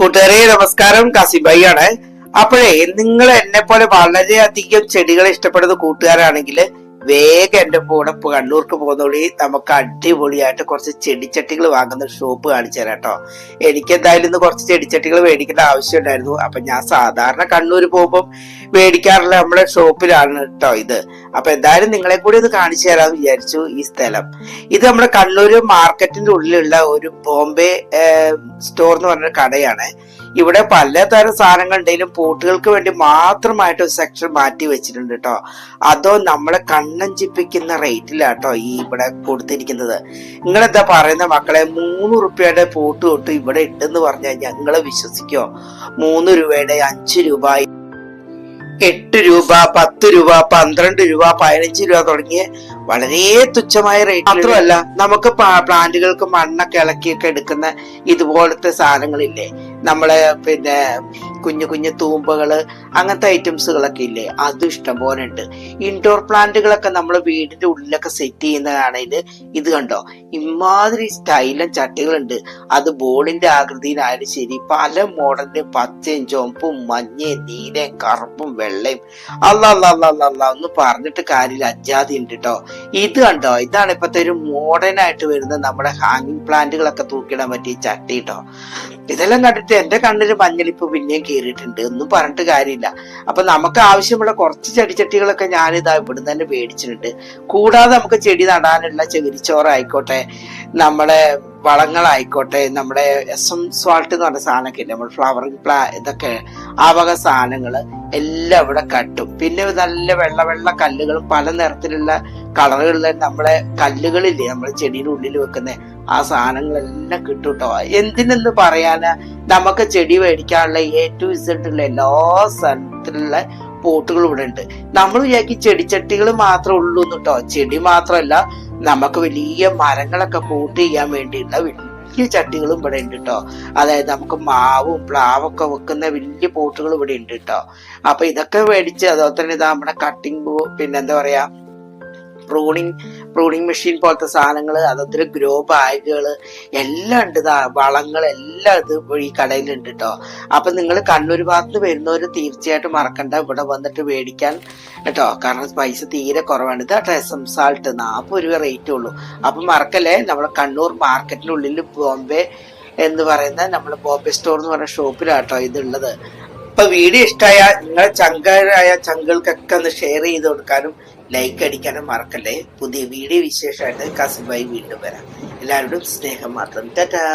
കൂട്ടുകാരെ നമസ്കാരം, കാസിബായി ആണ്. അപ്പോഴേ നിങ്ങൾ എന്നെ പോലെ വളരെയധികം ചെടികൾ ഇഷ്ടപ്പെടുന്ന കൂട്ടുകാരാണെങ്കിൽ വേഗം എന്റെ കൂടെ കണ്ണൂർക്ക് പോകുന്നോളി. നമുക്ക് അടിപൊളിയായിട്ട് കുറച്ച് ചെടിച്ചട്ടികൾ വാങ്ങുന്ന ഷോപ്പ് കാണിച്ചു തരാം കേട്ടോ. എനിക്ക് എന്തായാലും ഇന്ന് കുറച്ച് ചെടിച്ചട്ടികൾ മേടിക്കേണ്ട ആവശ്യം ഉണ്ടായിരുന്നു. അപ്പൊ ഞാൻ സാധാരണ കണ്ണൂർ പോകുമ്പോൾ മേടിക്കാറുള്ള നമ്മുടെ ഷോപ്പിലാണ് കേട്ടോ ഇത്. അപ്പൊ എന്തായാലും നിങ്ങളെ കൂടി ഒന്ന് കാണിച്ചു തരാമെന്ന് വിചാരിച്ചു. ഈ സ്ഥലം ഇത് നമ്മുടെ കണ്ണൂർ മാർക്കറ്റിന്റെ ഉള്ളിലുള്ള ഒരു ബോംബെ സ്റ്റോർ എന്ന് പറഞ്ഞ കടയാണ്. ഇവിടെ പലതരം സാധനങ്ങൾ ഉണ്ടെങ്കിലും പോട്ടുകൾക്ക് വേണ്ടി മാത്രമായിട്ട് ഒരു സെക്ഷൻ മാറ്റി വെച്ചിട്ടുണ്ട് കേട്ടോ. അതോ നമ്മളെ കണ്ണഞ്ചിപ്പിക്കുന്ന റേറ്റിലാട്ടോ ഈ ഇവിടെ കൊടുത്തിരിക്കുന്നത്. നിങ്ങളെന്താ പറയുന്ന മക്കളെ, 3 രൂപയുടെ പോട്ട് തൊട്ട് ഇവിടെ ഉണ്ടെന്ന് പറഞ്ഞാൽ ഞങ്ങളെ വിശ്വസിക്കോ? 3 രൂപയുടെ 5 രൂപ, 8 രൂപ, 10 രൂപ, 12 രൂപ, 15 രൂപ തുടങ്ങിയ വളരെ തുച്ഛമായ റേറ്റ്. മാത്രമല്ല നമുക്ക് പ്ലാന്റുകൾക്ക് മണ്ണൊക്കെ ഇളക്കിയൊക്കെ എടുക്കുന്ന ഇതുപോലത്തെ സാധനങ്ങളില്ലേ, നമ്മളെ പിന്നെ കുഞ്ഞു കുഞ്ഞു തൂമ്പകള്, അങ്ങനത്തെ ഐറ്റംസുകളൊക്കെ ഇല്ലേ, അത് ഇഷ്ടം പോലെ ഉണ്ട്. ഇൻഡോർ പ്ലാന്റുകളൊക്കെ നമ്മൾ വീടിന്റെ ഉള്ളിലൊക്കെ സെറ്റ് ചെയ്യുന്നതാണെങ്കിൽ ഇത് കണ്ടോ, ഇമാതിരി സ്റ്റൈലും ചട്ടികളുണ്ട്. അത് ബോളിന്റെ ആകൃതിയിലായാലും ശരി, പല മോഡലിന്റെ പച്ചയും ചുവപ്പും മഞ്ഞയും നീലയും കറുപ്പും വെള്ളയും അല്ല ഒന്ന് പറഞ്ഞിട്ട് കാര്യമില്ല, അജാതി ഉണ്ട് കേട്ടോ. ഇത് കണ്ടോ, ഇതാണ് ഇപ്പത്തെ ഒരു മോഡേൺ ആയിട്ട് വരുന്ന നമ്മുടെ ഹാങ്ങിങ് പ്ലാന്റുകളൊക്കെ തൂക്കിടാൻ പറ്റിയ ചട്ടി കേട്ടോ. ഇതെല്ലാം കണ്ടിട്ട് എന്റെ കണ്ണില് മഞ്ഞളിപ്പ് പിന്നെയും കയറിയിട്ടുണ്ട്, ഒന്നും പറഞ്ഞിട്ട് കാര്യമില്ല. അപ്പൊ നമുക്ക് ആവശ്യമുള്ള കുറച്ച് ചെടിച്ചട്ടികളൊക്കെ ഞാനിതാ ഇവിടുന്ന് തന്നെ മേടിച്ചിട്ടുണ്ട്. കൂടാതെ നമുക്ക് ചെടി നടാനുള്ള ചകിരിച്ചോറായിക്കോട്ടെ, നമ്മുടെ വളങ്ങളായിക്കോട്ടെ, നമ്മുടെ എസം സാൾട്ട് എന്ന് പറഞ്ഞ സാധനമൊക്കെ ഇല്ലേ, നമ്മൾ ഫ്ലവറിങ് ഇതൊക്കെ ആ വക സാധനങ്ങള് എല്ലാം ഇവിടെ കട്ടും. പിന്നെ നല്ല വെള്ള കല്ലുകളും പല നിറത്തിലുള്ള കളറുകളിലെ നമ്മളെ കല്ലുകളില്ലേ, നമ്മളെ ചെടിയുടെ ഉള്ളിൽ വെക്കുന്ന ആ സാധനങ്ങളെല്ലാം കിട്ടും കേട്ടോ. എന്തിനെന്ന് പറയാനാ, നമുക്ക് ചെടി മേടിക്കാനുള്ള A to Z ഉള്ള എല്ലാ സ്ഥലത്തിലുള്ള പോട്ടുകൾ ഇവിടെ ഉണ്ട്. നമ്മൾ വിചാരിക്കും ചെടിച്ചട്ടികൾ മാത്രമേ ഉള്ളൂ കേട്ടോ. ചെടി മാത്രമല്ല, നമുക്ക് വലിയ മരങ്ങളൊക്കെ പോട്ട് ചെയ്യാൻ വേണ്ടിയുള്ള വലിയ ചട്ടികളും ഇവിടെ ഉണ്ട് കേട്ടോ. അതായത് നമുക്ക് മാവും പ്ലാവൊക്കെ വെക്കുന്ന വലിയ പോട്ടുകൾ ഇവിടെ ഉണ്ട് കേട്ടോ. അപ്പൊ ഇതൊക്കെ മേടിച്ച്, അതുപോലെ തന്നെ ഇതാ നമ്മുടെ കട്ടിംഗ് പിന്നെന്താ പറയാ പ്രൂണിങ് മെഷീൻ പോലത്തെ സാധനങ്ങള്, അതൊത്തിരി ഗ്രോ ബാഗുകള് എല്ലാം ഉണ്ട്. വളങ്ങൾ എല്ലാം ഇത് ഈ കടയിലുണ്ട് കേട്ടോ. അപ്പൊ നിങ്ങൾ കണ്ണൂർ ഭാഗത്ത് വരുന്നവര് തീർച്ചയായിട്ടും മറക്കണ്ട ഇവിടെ വന്നിട്ട് മേടിക്കാൻ കേട്ടോ. കാരണം പൈസ തീരെ കുറവാണ്. ഇത് എസം സാൾട്ട് 40 രൂപ റേറ്റേ ഉള്ളൂ. അപ്പൊ മറക്കല്ലേ, നമ്മളെ കണ്ണൂർ മാർക്കറ്റിനുള്ളിൽ ബോംബെ എന്ന് പറയുന്ന നമ്മള് ബോംബെ സ്റ്റോർ എന്ന് പറയുന്ന ഷോപ്പിലാട്ടോ ഇതുള്ളത്. അപ്പൊ വീഡിയോ ഇഷ്ടമായ നിങ്ങളെ ചങ്കുകൾക്കൊക്കെ ഒന്ന് ഷെയർ ചെയ്ത് കൊടുക്കാനും ലൈക്ക് അടിക്കാനും മറക്കല്ലേ. പുതിയ വീഡിയോ വിശേഷമായിട്ട് കാസിബായി വീണ്ടും വരാം. എല്ലാവരോടും സ്നേഹം മാത്രം. ടാറ്റാ.